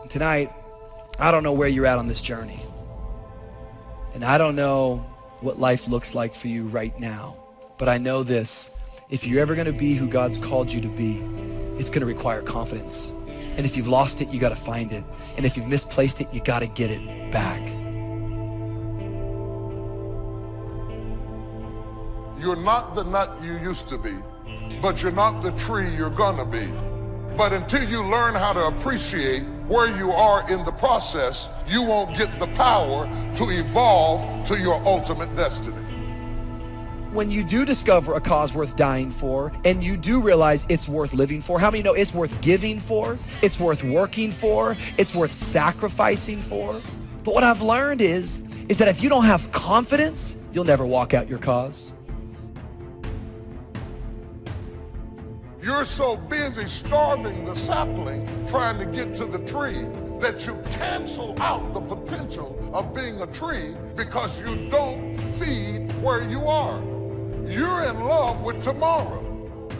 Tonight, I don't know where you're at on this journey. And I don't know what life looks like for you right now. But I know this, if you're ever gonna be who God's called you to be, it's gonna require confidence. And if you've lost it, you gotta find it. And if you've misplaced it, you gotta get it back. You're not the nut you used to be, but you're not the tree you're gonna be. But until you learn how to appreciate where you are in the process, you won't get the power to evolve to your ultimate destiny. When you do discover a cause worth dying for, and you do realize it's worth living for, how many know it's worth giving for, it's worth working for, it's worth sacrificing for? But what I've learned is that if you don't have confidence, you'll never walk out your cause. You're so busy starving the sapling trying to get to the tree that you cancel out the potential of being a tree because you don't feed where you are. You're in love with tomorrow,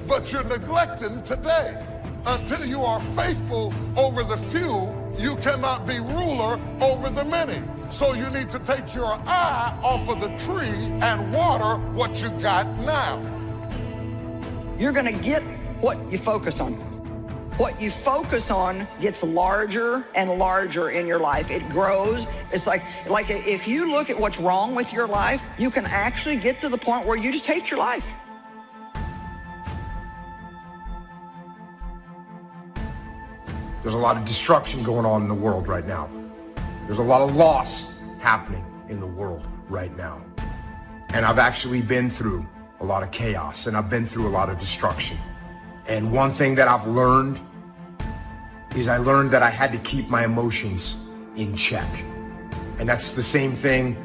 but you're neglecting today. Until you are faithful over the few, you cannot be ruler over the many. So you need to take your eye off of the tree and water what you got now. You're gonna get what you focus on. What you focus on gets larger and larger in your life. It grows. It's like if you look at what's wrong with your life, you can actually get to the point where you just hate your life. There's a lot of destruction going on in the world right now. There's a lot of loss happening in the world right now. And I've actually been through a lot of chaos, and I've been through a lot of destruction. And one thing that I've learned is I learned that I had to keep my emotions in check. And that's the same thing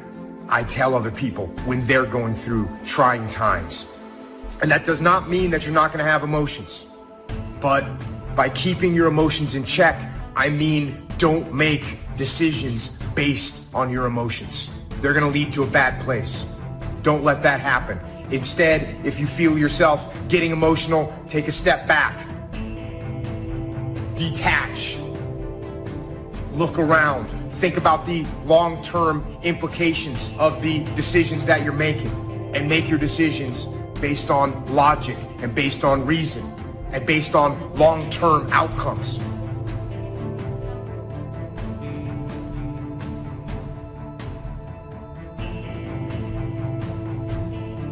I tell other people when they're going through trying times. And that does not mean that you're not going to have emotions. But by keeping your emotions in check, I mean don't make decisions based on your emotions. They're going to lead to a bad place. Don't let that happen. Instead, if you feel yourself getting emotional, take a step back. Detach. Look around. Think about the long-term implications of the decisions that you're making, and make your decisions based on logic and based on reason and based on long-term outcomes.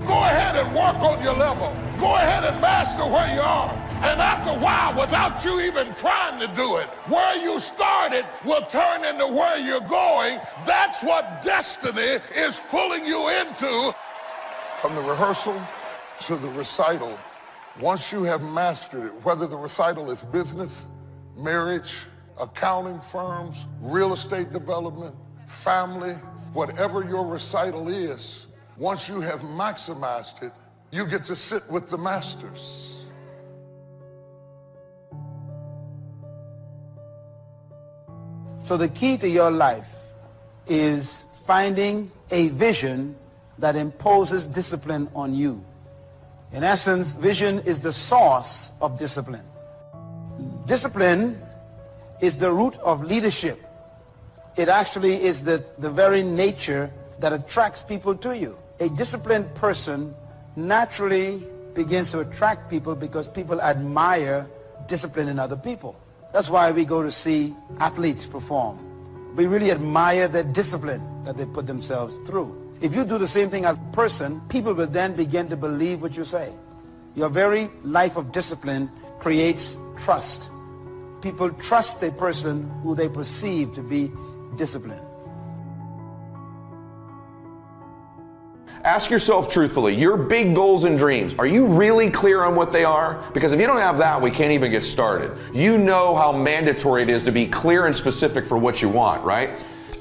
Go ahead and work on your level. Go ahead and master where you are. And after a while, without you even trying to do it, where you started will turn into where you're going. That's what destiny is pulling you into. From the rehearsal to the recital, once you have mastered it, whether the recital is business, marriage, accounting firms, real estate development, family, whatever your recital is, once you have maximized it, you get to sit with the masters. So the key to your life is finding a vision that imposes discipline on you. In essence, vision is the source of discipline. Discipline is the root of leadership. It actually is the very nature that attracts people to you. A disciplined person naturally begins to attract people because people admire discipline in other people. That's why we go to see athletes perform. We really admire the discipline that they put themselves through. If you do the same thing as a person, people will then begin to believe what you say. Your very life of discipline creates trust. People trust a person who they perceive to be disciplined. Ask yourself truthfully, your big goals and dreams, are you really clear on what they are? Because if you don't have that, we can't even get started. You know how mandatory it is to be clear and specific for what you want, right?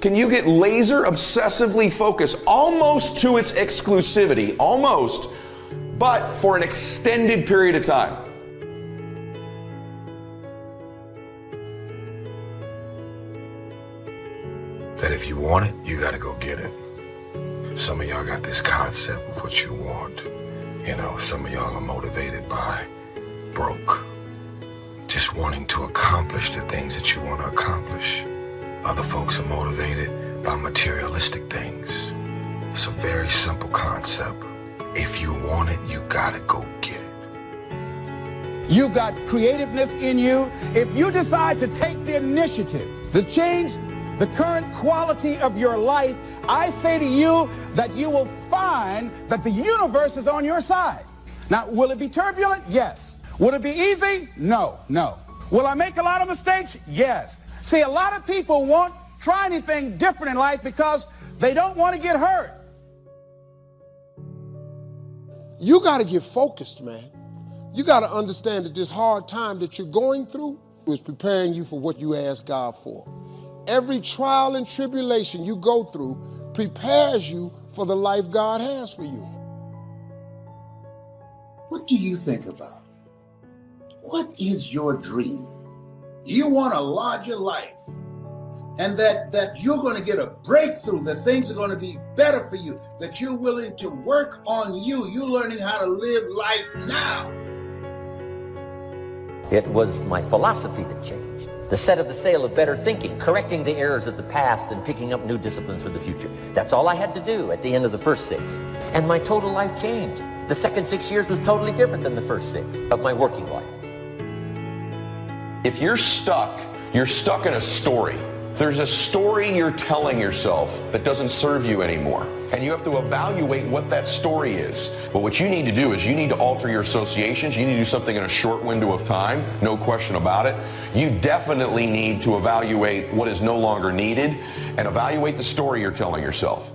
Can you get laser obsessively focused almost to its exclusivity, almost, but for an extended period of time? That if you want it, you gotta go get it. Some of y'all got this concept of what you want. You know, some of y'all are motivated by broke. just wanting to accomplish the things that you want to accomplish. Other folks are motivated by materialistic things. It's a very simple concept. If you want it, you gotta go get it. You've got creativeness in you. If you decide to take the initiative to change the current quality of your life, I say to you that you will find that the universe is on your side. Now, will it be turbulent? Yes. Will it be easy? No, no. Will I make a lot of mistakes? Yes. See, a lot of people won't try anything different in life because they don't want to get hurt. You got to get focused, man. You got to understand that this hard time that you're going through is preparing you for what you ask God for. Every trial and tribulation you go through prepares you for the life God has for you. What do you think about? What is your dream? You want a larger life, and that you're going to get a breakthrough, that things are going to be better for you, that you're willing to work on you. You're learning how to live life now. It was my philosophy that changed. The set of the sail of better thinking, correcting the errors of the past and picking up new disciplines for the future. That's all I had to do at the end of the first 6. And my total life changed. The second 6 years was totally different than the first 6 of my working life. If you're stuck in a story. There's a story you're telling yourself that doesn't serve you anymore. And you have to evaluate what that story is. But what you need to do is you need to alter your associations. You need to do something in a short window of time, no question about it. You definitely need to evaluate what is no longer needed and evaluate the story you're telling yourself.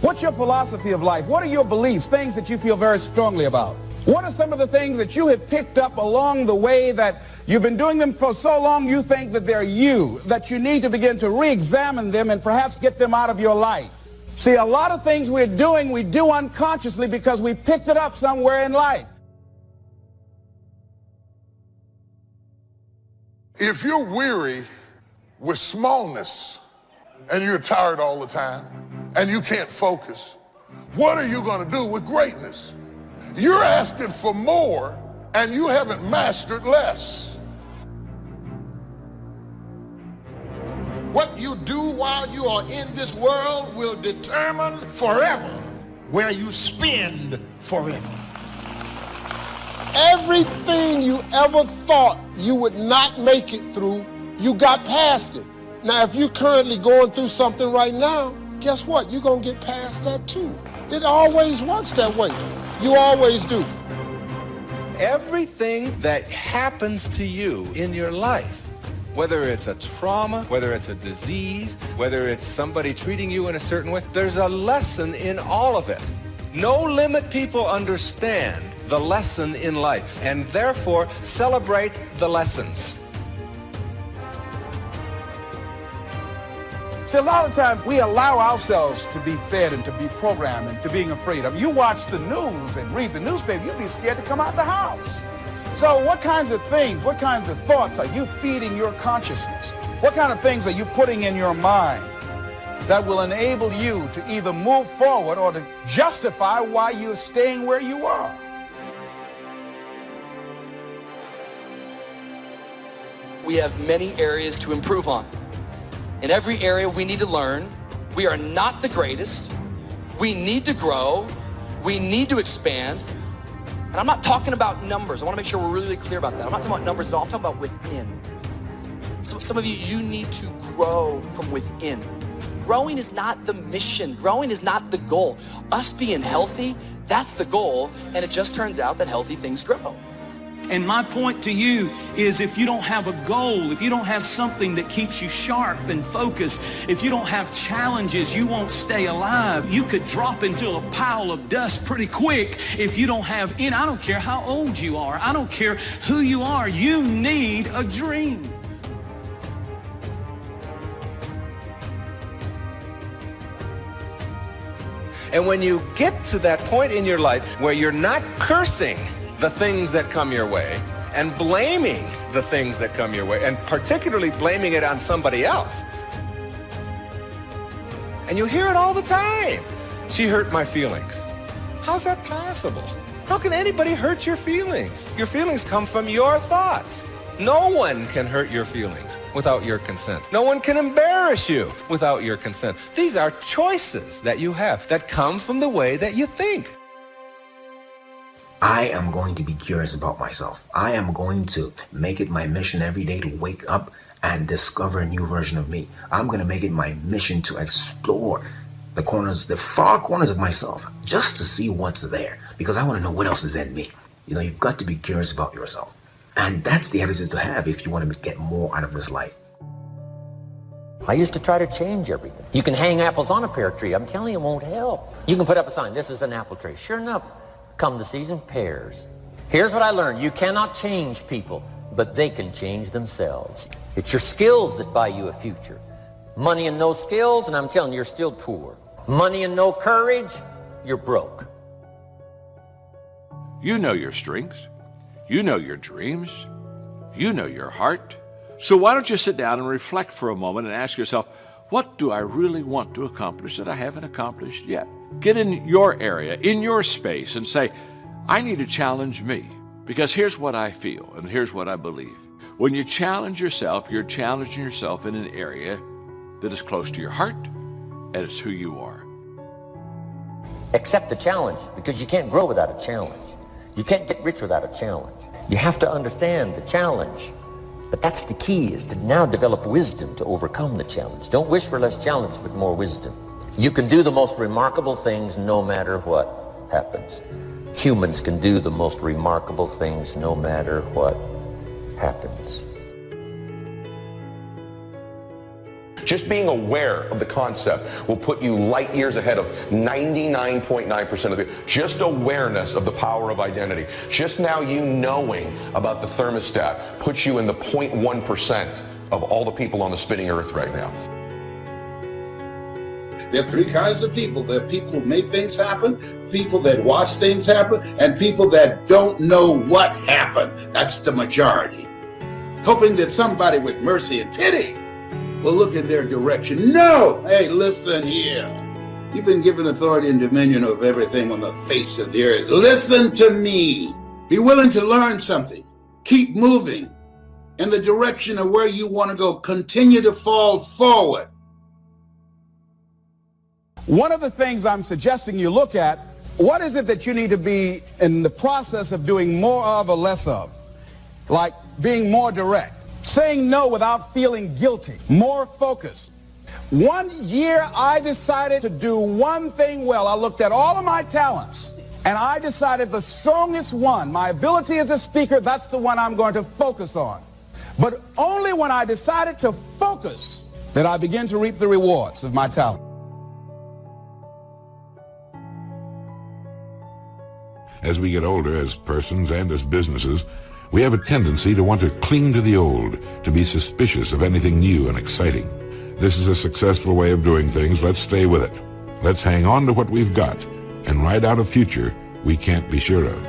What's your philosophy of life? What are your beliefs, things that you feel very strongly about? What are some of the things that you have picked up along the way that you've been doing them for so long you think that they're you, that you need to begin to re-examine them and perhaps get them out of your life? See, a lot of things we're doing, we do unconsciously because we picked it up somewhere in life. If you're weary with smallness and you're tired all the time and you can't focus, what are you going to do with greatness? You're asking for more and you haven't mastered less. What you do while you are in this world will determine forever where you spend forever. Everything you ever thought you would not make it through, you got past it. Now, if you're currently going through something right now, guess what? You're going to get past that too. It always works that way. You always do. Everything that happens to you in your life, whether it's a trauma, whether it's a disease, whether it's somebody treating you in a certain way, there's a lesson in all of it. No limit people understand the lesson in life and therefore celebrate the lessons. See, a lot of times we allow ourselves to be fed and to be programmed and to being afraid. I mean, you watch the news and read the newspaper, you'd be scared to come out the house. So what kinds of things, what kinds of thoughts are you feeding your consciousness? What kind of things are you putting in your mind that will enable you to either move forward or to justify why you're staying where you are? We have many areas to improve on. In every area we need to learn. We are not the greatest. We need to grow. We need to expand. And I'm not talking about numbers. I want to make sure we're really clear about that. I'm not talking about numbers at all. I'm talking about within. Some of you, you need to grow from within. Growing is not the mission. Growing is not the goal. Us being healthy, that's the goal. And it just turns out that healthy things grow. And my point to you is if you don't have a goal, if you don't have something that keeps you sharp and focused, if you don't have challenges, you won't stay alive. You could drop into a pile of dust pretty quick if you don't have I don't care how old you are. I don't care who you are. You need a dream. And when you get to that point in your life where you're not cursing the things that come your way and blaming the things that come your way, and particularly blaming it on somebody else. And you hear it all the time. She hurt my feelings. How's that possible? How can anybody hurt your feelings? Your feelings come from your thoughts. No one can hurt your feelings without your consent. No one can embarrass you without your consent. These are choices that you have that come from the way that you think. I am going to be curious about myself. I am going to make it my mission every day to wake up and discover a new version of me. I'm going to make it my mission to explore the far corners of myself, just to see what's there, because I want to know what else is in me. You've got to be curious about yourself. And that's the attitude to have if you want to get more out of this life. I used to try to change everything. You can hang apples on a pear tree. I'm telling you, it won't help. You can put up a sign, this is an apple tree. Sure enough, come the season, pears. Here's what I learned. You cannot change people, but they can change themselves. It's your skills that buy you a future. Money and no skills, and I'm telling you, you're still poor. Money and no courage, you're broke. You know your strengths. You know your dreams. You know your heart. So why don't you sit down and reflect for a moment and ask yourself, what do I really want to accomplish that I haven't accomplished yet? Get in your area, in your space, and say, I need to challenge me, because here's what I feel and here's what I believe. When you challenge yourself, you're challenging yourself in an area that is close to your heart, and it's who you are. Accept the challenge, because you can't grow without a challenge. You can't get rich without a challenge. You have to understand the challenge. But that's the key, is to now develop wisdom to overcome the challenge. Don't wish for less challenge, but more wisdom. You can do the most remarkable things no matter what happens. Humans can do the most remarkable things no matter what happens. Just being aware of the concept will put you light years ahead of 99.9% of the, just awareness of the power of identity. Just now you knowing about the thermostat puts you in the 0.1% of all the people on the spinning earth right now. There are three kinds of people. There are people who make things happen, people that watch things happen, and people that don't know what happened. That's the majority. Hoping that somebody with mercy and pity will look in their direction. No! Hey, listen here. You've been given authority and dominion over everything on the face of the earth. Listen to me. Be willing to learn something. Keep moving in the direction of where you want to go. Continue to fall forward. One of the things I'm suggesting you look at, what is it that you need to be in the process of doing more of or less of? Like being more direct, saying no without feeling guilty, more focused. 1 year I decided to do one thing well. I looked at all of my talents and I decided the strongest one, my ability as a speaker, that's the one I'm going to focus on. But only when I decided to focus did I begin to reap the rewards of my talent. As we get older, as persons and as businesses, we have a tendency to want to cling to the old, to be suspicious of anything new and exciting. This is a successful way of doing things. Let's stay with it. Let's hang on to what we've got and ride out a future we can't be sure of.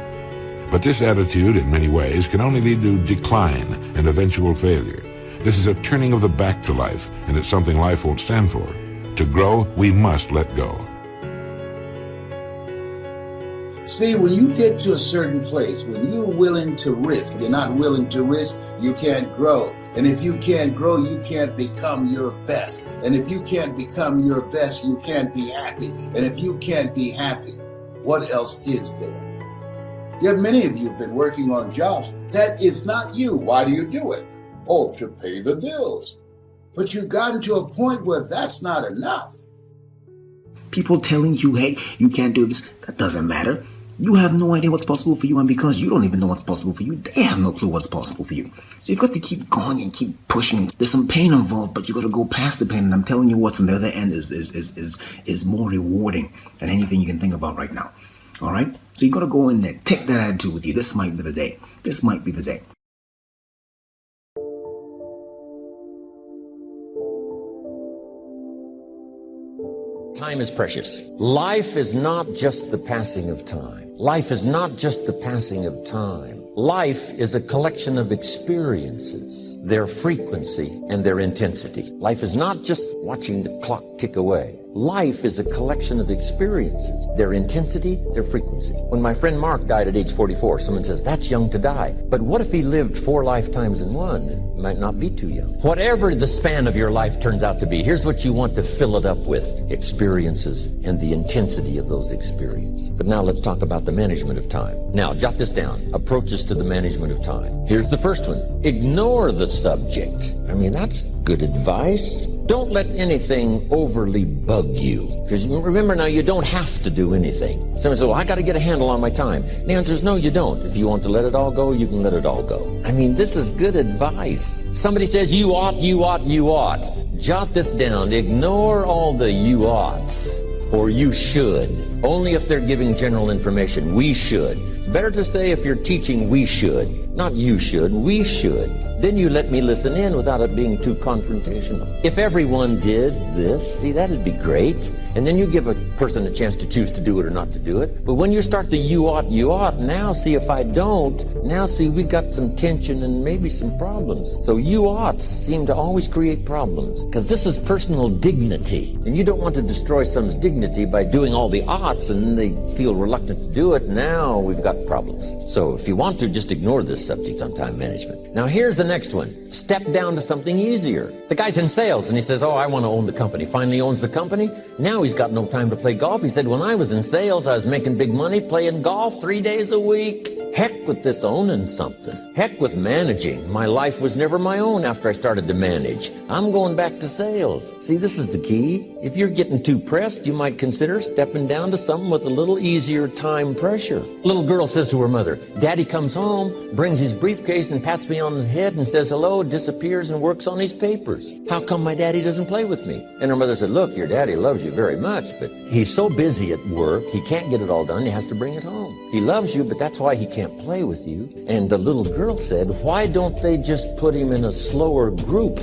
But this attitude, in many ways, can only lead to decline and eventual failure. This is a turning of the back to life, and it's something life won't stand for. To grow, we must let go. See, when you get to a certain place, when you're willing to risk, you're not willing to risk, you can't grow. And if you can't grow, you can't become your best. And if you can't become your best, you can't be happy. And if you can't be happy, what else is there? Yet many of you have been working on jobs. That is not you. Why do you do it? Oh, to pay the bills. But you've gotten to a point where that's not enough. People telling you, hey, you can't do this, that doesn't matter. You have no idea what's possible for you, and because you don't even know what's possible for you, they have no clue what's possible for you. So you've got to keep going and keep pushing. There's some pain involved, but you got to go past the pain, and I'm telling you what's on the other end is more rewarding than anything you can think about right now. All right? So you got to go in there, take that attitude with you. This might be the day. This might be the day. Time is precious. Life is not just the passing of time. Life is not just the passing of time. Life is a collection of experiences, their frequency and their intensity. Life is not just watching the clock tick away. Life is a collection of experiences, their intensity, their frequency. When my friend Mark died at age 44, someone says, that's young to die. But what if he lived 4 lifetimes in one? It might not be too young. Whatever the span of your life turns out to be, here's what you want to fill it up with: experiences and the intensity of those experiences. But now let's talk about the management of time. Now, jot this down. Approaches to the management of time. Here's the first one. Ignore the subject. I mean, that's good advice. Don't let anything overly bug you. Because remember now, you don't have to do anything. Someone says, well, I got to get a handle on my time. The answer is no, you don't. If you want to let it all go, you can let it all go. I mean, this is good advice. Somebody says, you ought, you ought, you ought. Jot this down. Ignore all the you oughts or you should. Only if they're giving general information. We should. It's better to say, if you're teaching, we should. Not you should, we should. Then you let me listen in without it being too confrontational. If everyone did this, see, that'd be great. And then you give a person a chance to choose to do it or not to do it. But when you start the you ought, now see, if I don't, now see, we got some tension and maybe some problems. So you oughts seem to always create problems, because this is personal dignity. And you don't want to destroy someone's dignity by doing all the oughts and then they feel reluctant to do it. Now we've got problems. So if you want to, just ignore this subject on time management. Now here's the next one. Step down to something easier. The guy's in sales and he says, oh, I want to own the company. Finally owns the company. Now he's got no time to play golf. He said, when I was in sales, I was making big money playing golf 3 days a week. Heck with this owning something. Heck with managing. My life was never my own after I started to manage. I'm going back to sales. See, this is the key. If you're getting too pressed, you might consider stepping down to something with a little easier time pressure. Little girl says to her mother, Daddy comes home, brings his briefcase and pats me on the head and says hello, disappears and works on his papers. How come my daddy doesn't play with me? And her mother said, look, your daddy loves you very much, but he's so busy at work, he can't get it all done, he has to bring it home. He loves you, but that's why he can't play with you. And the little girl said, why don't they just put him in a slower group?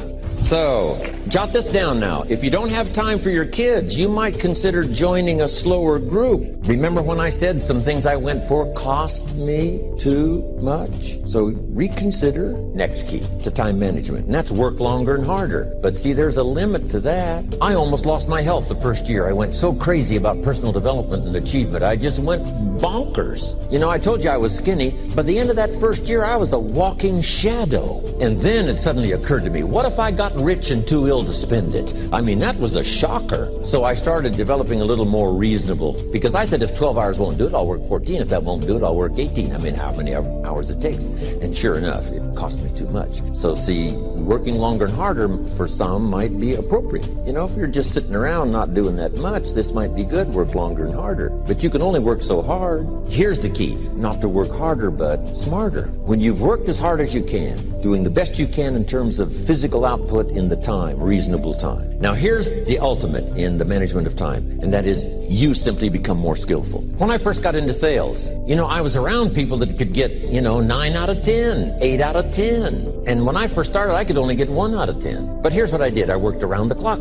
So, jot this down now. If you don't have time for your kids, you might consider joining a slower group. Remember when I said some things I went for cost me too much? So reconsider. Next key to time management, and that's work longer and harder. But see, there's a limit to that. I almost lost my health the first year. I went so crazy about personal development and achievement. I just went bonkers. You know, I told you I was skinny. By the end of that first year, I was a walking shadow. And then it suddenly occurred to me, what if I got rich and too ill to spend it? I mean, that was a shocker. So I started developing a little more reasonable, because I said, if 12 hours won't do it, I'll work 14. If that won't do it, I'll work 18. I mean, how many hours it takes. And sure enough, it cost me too much. So see, working longer and harder for some might be appropriate. You know, if you're just sitting around not doing that much, this might be good, work longer and harder. But you can only work so hard. Here's the key, not to work harder, but smarter. When you've worked as hard as you can, doing the best you can in terms of physical output in the time, reasonable time. Now here's the ultimate in the management of time, and that is you simply become more skillful. When I first got into sales, you know, I was around people that could get, 9 out of 10, 8 out of 10. And when I first started, I could only get 1 out of 10. But here's what I did. I worked around the clock,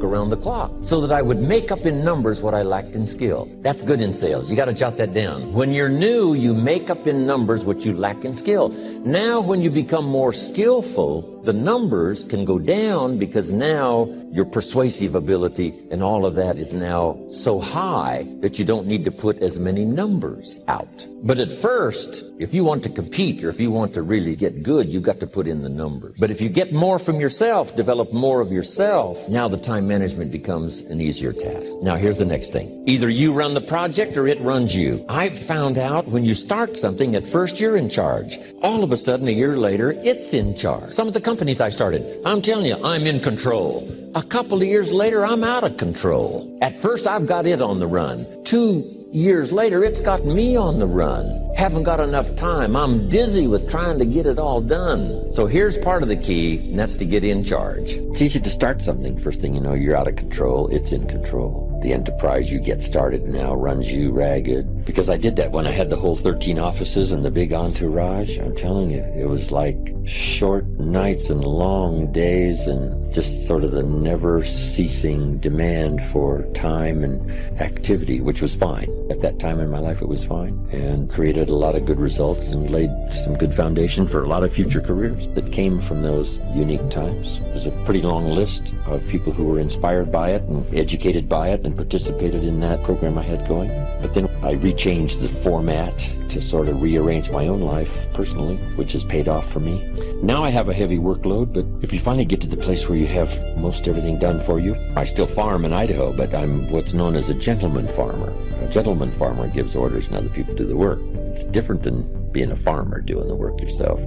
so that I would make up in numbers what I lacked in skill. That's good in sales. You got to jot that down. When you're new, you make up in numbers what you lack in skill. Now, when you become more skillful, the numbers can go down, because now your persuasive ability and all of that is now so high that you don't need to put as many numbers out. But at first, if you want to compete or if you want to really get good, you've got to put in the numbers. But if you get more from yourself, develop more of yourself, now the time management becomes an easier task. Now here's the next thing. Either you run the project or it runs you. I've found out when you start something, at first you're in charge. All of a sudden, a year later, it's in charge. Some of the companies I started, I'm telling you, I'm in control. A couple of years later, I'm out of control. At first, I've got it on the run. 2 years later, it's got me on the run. Haven't got enough time. I'm dizzy with trying to get it all done. So here's part of the key, and that's to get in charge. It's easy to start something. First thing you know, you're out of control. It's in control. The enterprise you get started now runs you ragged. because I did that when I had the whole 13 offices and the big entourage. I'm telling you, it was like short nights and long days and just sort of the never-ceasing demand for time and activity, which was fine. At that time in my life, it was fine, and created a lot of good results and laid some good foundation for a lot of future careers that came from those unique times. There's a pretty long list of people who were inspired by it and educated by it and participated in that program I had going. But then I rechanged the format to sort of rearrange my own life personally, which has paid off for me. Now I have a heavy workload, but if you finally get to the place where you have most everything done for you, I still farm in Idaho, but I'm what's known as a gentleman farmer. A gentleman farmer gives orders and other people do the work. It's different than being a farmer doing the work yourself.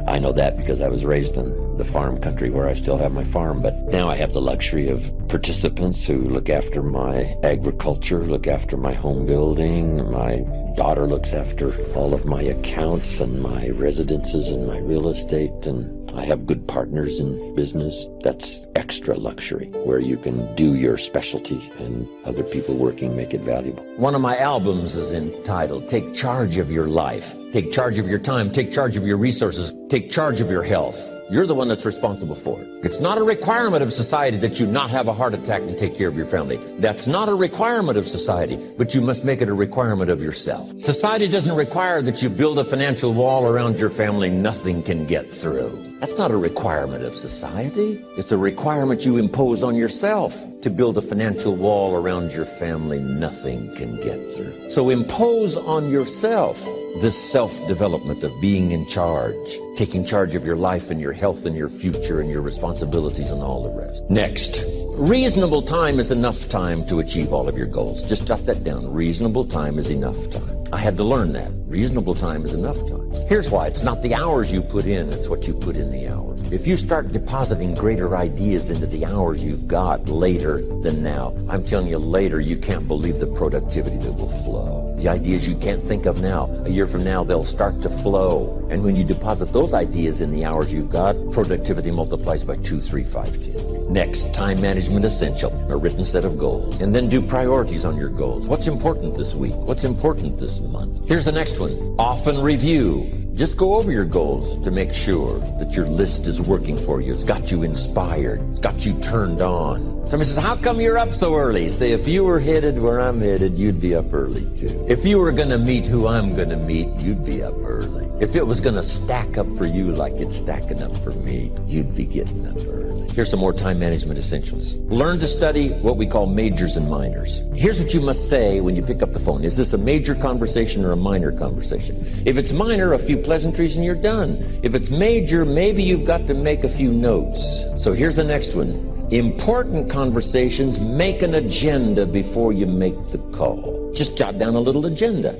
I know that because I was raised in the farm country where I still have my farm, but now I have the luxury of participants who look after my agriculture, look after my home building. My daughter looks after all of my accounts and my residences and my real estate, and I have good partners in business. That's extra luxury, where you can do your specialty and other people working make it valuable. One of my albums is entitled Take Charge of Your Life. Take charge of your time, take charge of your resources, take charge of your health. You're the one that's responsible for it. It's not a requirement of society that you not have a heart attack and take care of your family. That's not a requirement of society, but you must make it a requirement of yourself. Society doesn't require that you build a financial wall around your family nothing can get through. That's not a requirement of society. It's a requirement you impose on yourself to build a financial wall around your family nothing can get through. So impose on yourself this self-development of being in charge, taking charge of your life and your health and your future and your responsibilities and all the rest. Next, reasonable time is enough time to achieve all of your goals. Just jot that down. Reasonable time is enough time. I had to learn that. Reasonable time is enough time. Here's why. It's not the hours you put in, it's what you put in the hours. If you start depositing greater ideas into the hours you've got later than now, I'm telling you later, you can't believe the productivity that will flow. The ideas you can't think of now, a year from now, they'll start to flow. And when you deposit those ideas in the hours you've got, productivity multiplies by 2, 3, 5, 10. Next, time management essential, a written set of goals. And then do priorities on your goals. What's important this week? What's important this month? Here's the next one. Often review. Just go over your goals to make sure that your list is working for you. It's got you inspired. It's got you turned on. Somebody says, how come you're up so early? Say, if you were headed where I'm headed, you'd be up early too. If you were going to meet who I'm going to meet, you'd be up early. If it was going to stack up for you like it's stacking up for me, you'd be getting up early. Here's some more time management essentials. Learn to study what we call majors and minors. Here's what you must say when you pick up the phone. Is this a major conversation or a minor conversation? If it's minor, a few pleasantries and you're done. If it's major, maybe you've got to make a few notes. So here's the next one. Important conversations, make an agenda before you make the call. Just jot down a little agenda.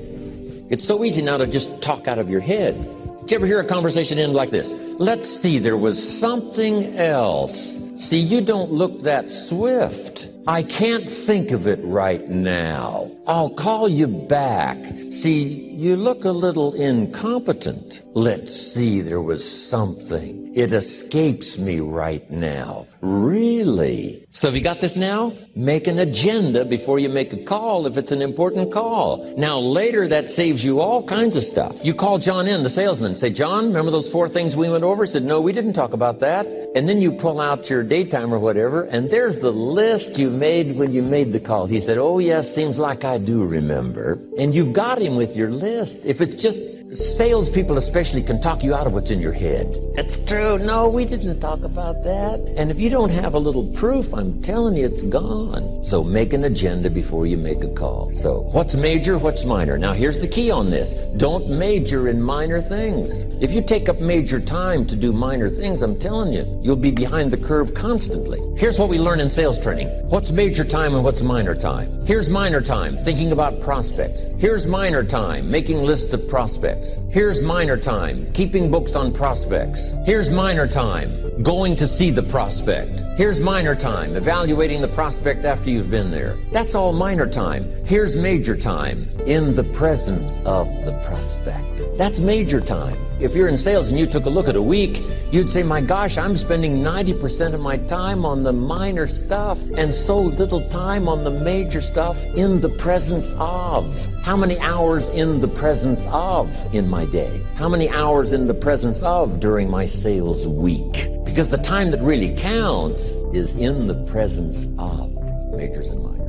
It's so easy now to just talk out of your head. Did you ever hear a conversation end like this? Let's see, there was something else. See, you don't look that swift. I can't think of it right now. I'll call you back. See, you look a little incompetent. Let's see, there was something. It escapes me right now. Really? So have you got this now? Make an agenda before you make a call if it's an important call. Now later that saves you all kinds of stuff. You call John in, the salesman, say, John, remember those 4 things we went over? He said, no, we didn't talk about that. And then you pull out your daytime or whatever, and there's the list you made when you made the call. He said, oh yes, seems like I do remember. And you've got him with your list. If it's just salespeople especially can talk you out of what's in your head. That's true. No, we didn't talk about that. And if you don't have a little proof, I'm telling you, it's gone. So make an agenda before you make a call. So what's major, what's minor? Now here's the key on this. Don't major in minor things. If you take up major time to do minor things, I'm telling you, you'll be behind the curve constantly. Here's what we learn in sales training. What's major time and what's minor time? Here's minor time, thinking about prospects. Here's minor time, making lists of prospects. Here's minor time, keeping books on prospects. Here's minor time, going to see the prospect. Here's minor time, evaluating the prospect after you've been there. That's all minor time. Here's major time, in the presence of the prospect. That's major time. If you're in sales and you took a look at a week, you'd say, my gosh, I'm spending 90% of my time on the minor stuff and so little time on the major stuff in the presence of. How many hours in the presence of in my day? How many hours in the presence of during my sales week? Because the time that really counts is in the presence of majors and minors.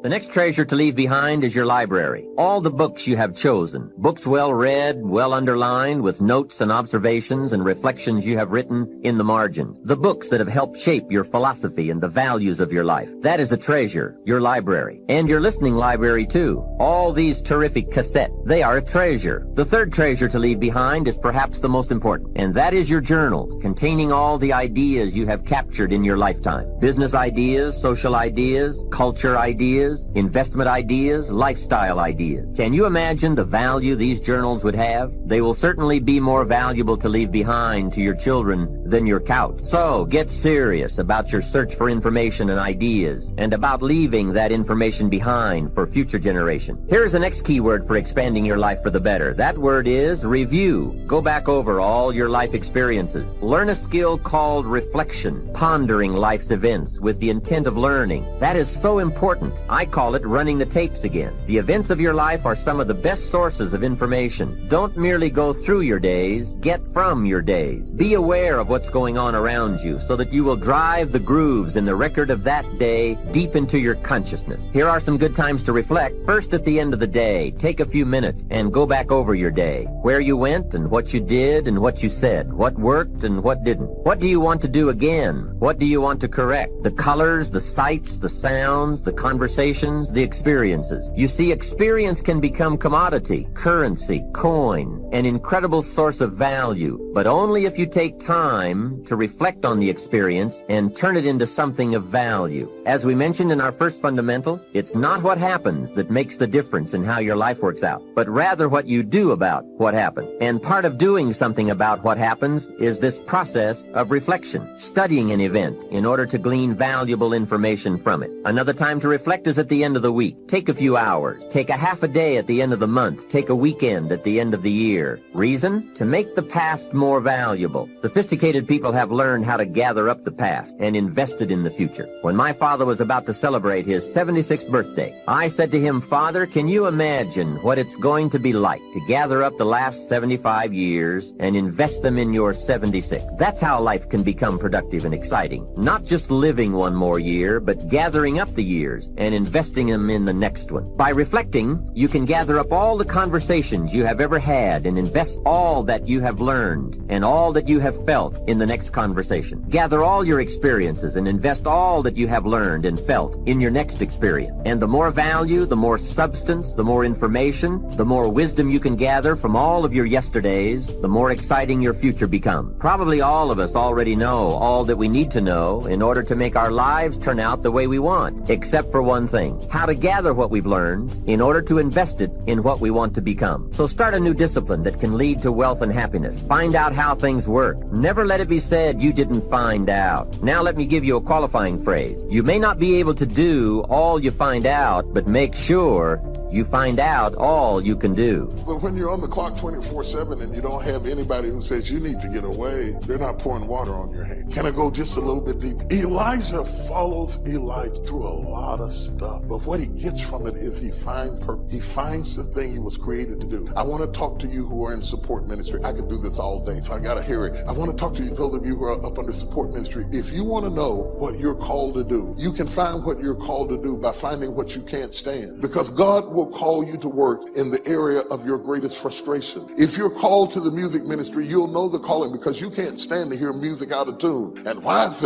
The next treasure to leave behind is your library. All the books you have chosen. Books well read, well underlined, with notes and observations and reflections you have written in the margins. The books that have helped shape your philosophy and the values of your life. That is a treasure, your library. And your listening library too. All these terrific cassettes, they are a treasure. The third treasure to leave behind is perhaps the most important, and that is your journals, containing all the ideas you have captured in your lifetime. Business ideas, social ideas, culture ideas, investment ideas, lifestyle ideas. Can you imagine the value these journals would have? They will certainly be more valuable to leave behind to your children than your couch. So get serious about your search for information and ideas, and about leaving that information behind for future generations. Here's the next key word for expanding your life for the better. That word is review. Go back over all your life experiences. Learn a skill called reflection, pondering life's events with the intent of learning. That is so important. I call it running the tapes again. The events of your life are some of the best sources of information. Don't merely go through your days, get from your days. Be aware of what's going on around you so that you will drive the grooves in the record of that day deep into your consciousness. Here are some good times to reflect. First, at the end of the day, take a few minutes and go back over your day. Where you went and what you did and what you said. What worked and what didn't. What do you want to do again? What do you want to correct? The colors, the sights, the sounds, the conversations, the experiences. You see, experience can become commodity, currency, coin, an incredible source of value, but only if you take time to reflect on the experience and turn it into something of value. As we mentioned in our first fundamental, it's not what happens that makes the difference in how your life works out, but rather what you do about what happened. And part of doing something about what happens is this process of reflection, studying an event in order to glean valuable information from it. Another time to reflect is at the end of the week. Take a few hours. Take a half a day at the end of the month. Take a weekend at the end of the year. Reason? To make the past more valuable. Sophisticated people have learned how to gather up the past and invest it in the future. When my father was about to celebrate his 76th birthday, I said to him, "Father, can you imagine what it's going to be like to gather up the last 75 years and invest them in your 76? That's how life can become productive and exciting. Not just living one more year, but gathering up the years and investing them in the next one. By reflecting, you can gather up all the conversations you have ever had and invest all that you have learned and all that you have felt in the next conversation. Gather all your experiences and invest all that you have learned and felt in your next experience. And the more value, the more substance, the more information, the more wisdom you can gather from all of your yesterdays, the more exciting your future becomes. Probably all of us already know all that we need to know in order to make our lives turn out the way we want, except for one thing: how to gather what we've learned in order to invest it in what we want to become. So start a new discipline that can lead to wealth and happiness. Find out how things work. Never let it be said you didn't find out. Now let me give you a qualifying phrase. You may not be able to do all you find out, but make sure you find out all you can do. But when you're on the clock 24/7 and you don't have anybody who says you need to get away, they're not pouring water on your head. Can I go just a little bit deep? Elijah follows Elijah through a lot of stuff, but what he gets from it is he finds the thing he was created to do. I want to talk to you who are in support ministry. I could do this all day, so I got to hear it. I want to talk to you, those of you who are up under support ministry. If you want to know what you're called to do, you can find what you're called to do by finding what you can't stand, because God will call you to work in the area of your greatest frustration. If you're called to the music ministry, you'll know the calling because you can't stand to hear music out of tune. And why is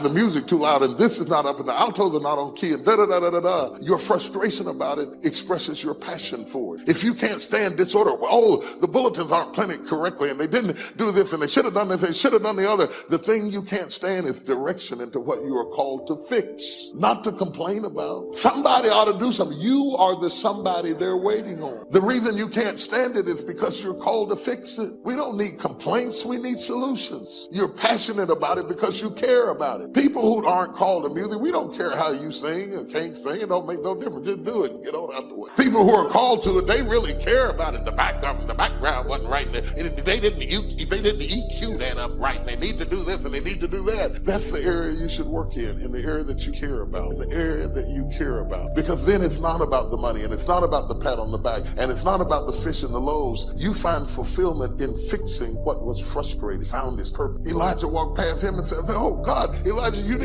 the music too loud? And this is not up, and the altos are not on key, and da-da-da-da-da-da. Your frustration about it expresses your passion for it. If you can't stand disorder, well, the bulletins aren't printed correctly, and they didn't do this, and they should have done this, they should have done the other. The thing you can't stand is direction into what you are called to fix, not to complain about. Somebody ought to do something. You are the somebody they're waiting on. The reason you can't stand it is because you're called to fix it. We don't need complaints, we need solutions. You're passionate about it because you care about it. People who aren't called to music, we don't care how you sing or can't sing. It don't make no difference. Just do it and get on out the way. People who are called to it, they really care about it. The background wasn't right. They didn't EQ that up right. And they need to do this and they need to do that. That's the area you should work in the area that you care about, in the area that you care about. Because then it's not about the money. and it's not about the pat on the back, and it's not about the fish and the loaves. You find fulfillment in fixing what was frustrated, found his purpose. Elijah walked past him and said, oh God, Elijah, you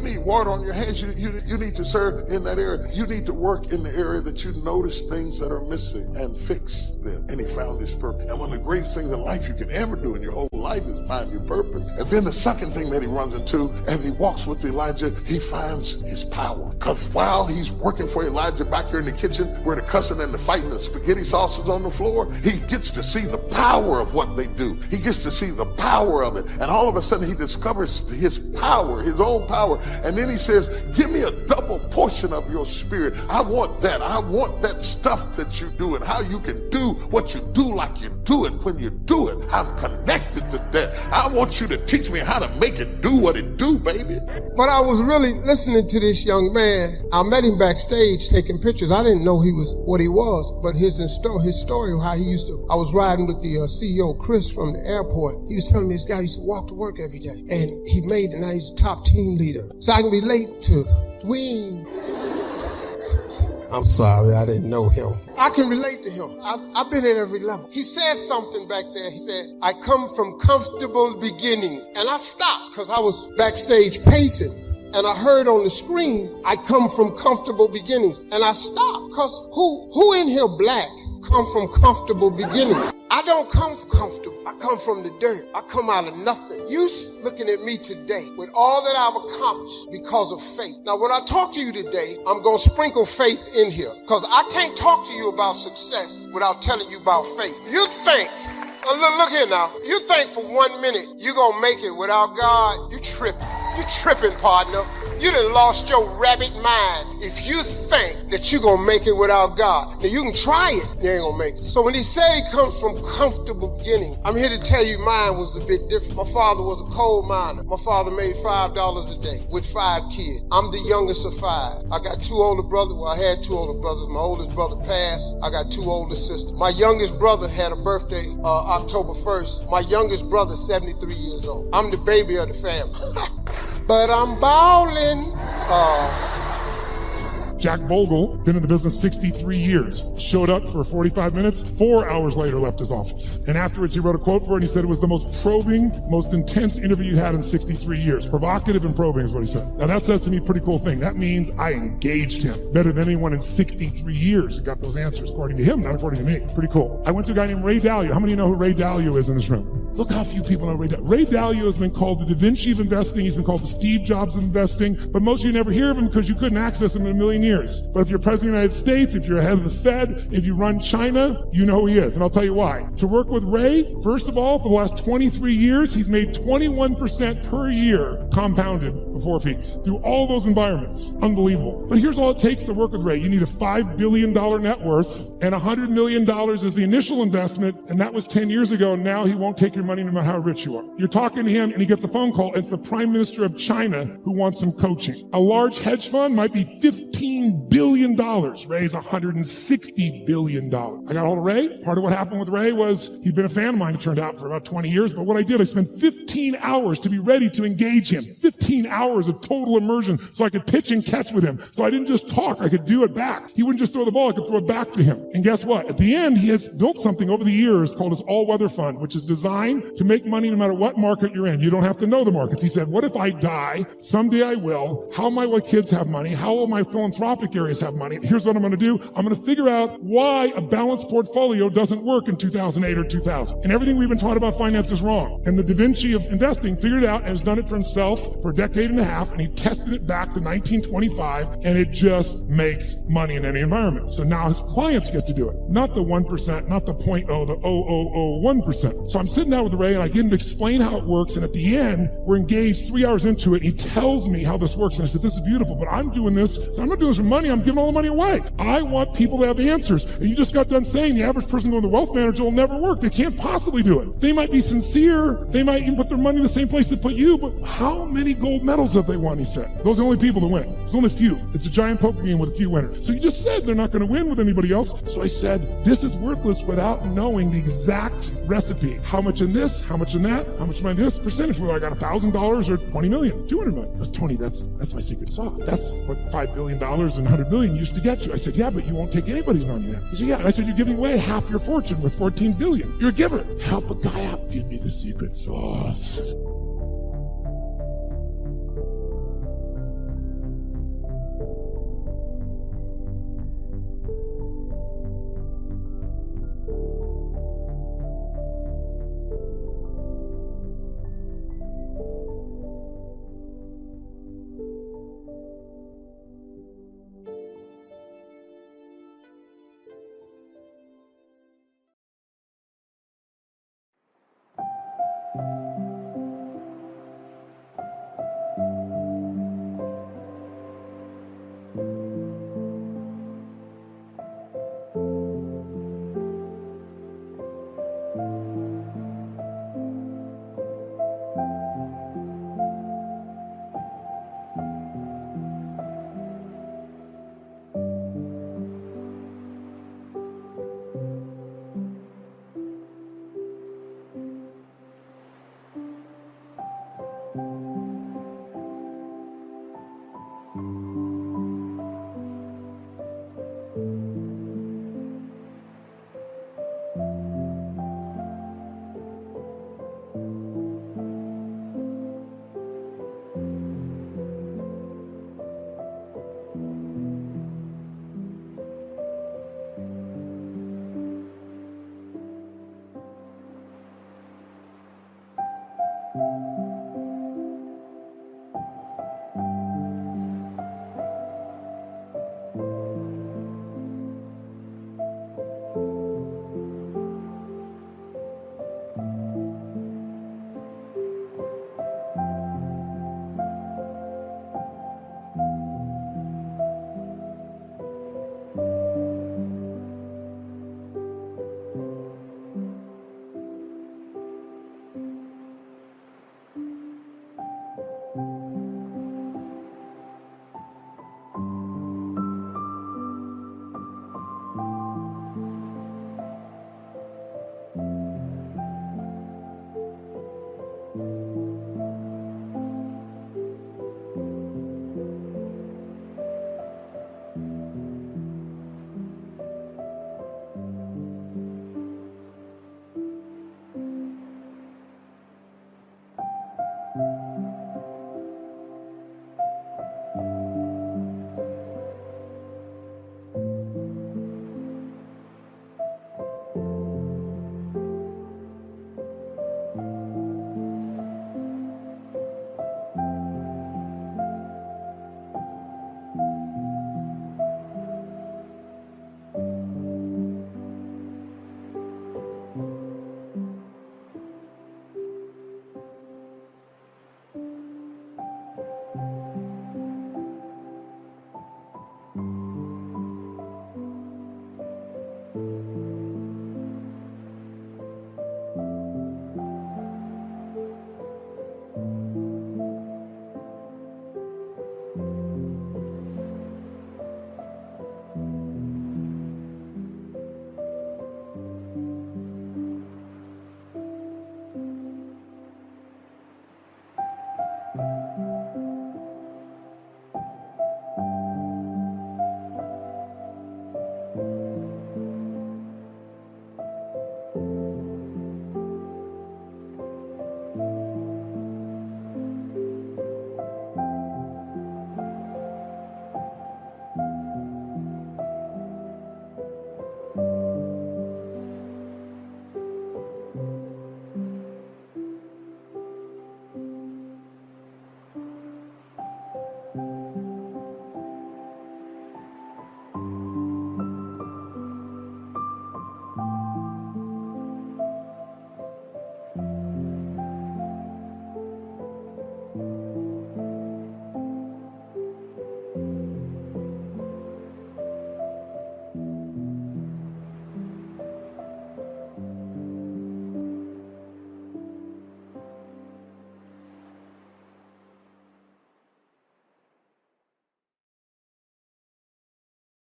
need water on your hands. You need to serve in that area. You need to work in the area that you notice things that are missing and fix them. And he found his purpose. And one of the greatest things in life you can ever do in your whole life is find your purpose. And then the second thing that he runs into, as he walks with Elijah, he finds his power. Because while he's working for Elijah back here in the kitchen where the cussing and the fighting and spaghetti sauce is on the floor, he gets to see the power of what they do. He gets to see the power of it. And all of a sudden he discovers his power, his own power. And then he says, give me a double portion of your spirit. I want that. I want that stuff that you do and how you can do what you do like you do it when you do it. I'm connected to that. I want you to teach me how to make it do what it do, baby. But I was really listening to this young man. I met him backstage taking pictures. I didn't know he was what he was, but his story, how he used to, I was riding with the CEO, Chris, from the airport. He was telling me this guy used to walk to work every day. And he made it, now he's a top team leader. So I can relate to Wing. I'm sorry, I didn't know him. I can relate to him. I've been at every level. He said something back there. He said, I come from comfortable beginnings. And I stopped because I was backstage pacing. And I heard on the screen, I come from comfortable beginnings. And I stopped because who in here black come from comfortable beginnings? I don't come from comfortable. I come from the dirt. I come out of nothing. You looking at me today with all that I've accomplished because of faith. Now, when I talk to you today, I'm going to sprinkle faith in here because I can't talk to you about success without telling you about faith. You think, look here now, you think for 1 minute you're going to make it without God, you tripping. You tripping, partner. You done lost your rabbit mind if you think that you're going to make it without God. Now, you can try it, you ain't going to make it. So when he said he comes from comfortable beginning, I'm here to tell you mine was a bit different. My father was a coal miner. My father made $5 a day with 5 kids. I'm the youngest of 5. I got 2 older brothers. Well, I had 2 older brothers. My oldest brother passed. I got 2 older sisters. My youngest brother had a birthday October 1st. My youngest brother, 73 years old. I'm the baby of the family. But I'm ballin'. Jack Bogle, been in the business 63 years, showed up for 45 minutes, 4 hours later left his office. And afterwards he wrote a quote for it and he said it was the most probing, most intense interview you had in 63 years. Provocative and probing is what he said. Now that says to me a pretty cool thing. That means I engaged him better than anyone in 63 years and got those answers, according to him, not according to me. Pretty cool. I went to a guy named Ray Dalio. How many know who Ray Dalio is in this room? Look how few people know Ray Dalio. Ray Dalio has been called the Da Vinci of investing. He's been called the Steve Jobs of investing. But most of you never hear of him because you couldn't access him in a million years. But if you're president of the United States, if you're head of the Fed, if you run China, you know who he is. And I'll tell you why. To work with Ray, first of all, for the last 23 years, he's made 21% per year compounded before fees through all those environments. Unbelievable. But here's all it takes to work with Ray. You need a $5 billion net worth and $100 million as the initial investment. And that was 10 years ago. Now he won't take your money no matter how rich you are. You're talking to him and he gets a phone call. It's the Prime Minister of China who wants some coaching. A large hedge fund might be $15 billion. Ray's $160 billion. I got hold of Ray. Part of what happened with Ray was he'd been a fan of mine, it turned out, for about 20 years. But what I did, I spent 15 hours to be ready to engage him. 15 hours of total immersion so I could pitch and catch with him. So I didn't just talk, I could do it back. He wouldn't just throw the ball, I could throw it back to him. And guess what? At the end, he has built something over the years called his all-weather fund, which is designed to make money no matter what market you're in. You don't have to know the markets. He said, what if I die? Someday I will. How my kids have money? How will my philanthropic areas have money? Here's what I'm going to do. I'm going to figure out why a balanced portfolio doesn't work in 2008 or 2000. And everything we've been taught about finance is wrong. And the Da Vinci of investing figured it out and has done it for himself for a decade and a half. And he tested it back to 1925 and it just makes money in any environment. So now his clients get to do it. Not the 1%, not the 0.0, the 0.001%. So I'm sitting down with Ray and I get him to explain how it works. And at the end, we're engaged 3 hours into it. And he tells me how this works. And I said, this is beautiful, but I'm doing this. So I'm not doing this for money. I'm giving all the money away. I want people to have answers. And you just got done saying the average person going to the wealth manager will never work. They can't possibly do it. They might be sincere. They might even put their money in the same place they put you. But how many gold medals have they won, he said. Those are the only people that win. There's only a few. It's a giant poker game with a few winners. So you just said they're not going to win with anybody else. So I said, this is worthless without knowing the exact recipe. How much in this? How much in that? How much am I in this percentage? Whether I got $1,000 or 20 million, 200 million. That's Tony. That's my secret sauce. That's what $5 billion and $100 million. used to get you. I said, yeah, but you won't take anybody's money now. He said, yeah. And I said, you're giving away half your fortune with 14 billion. You're a giver. Help a guy out. Give me the secret sauce.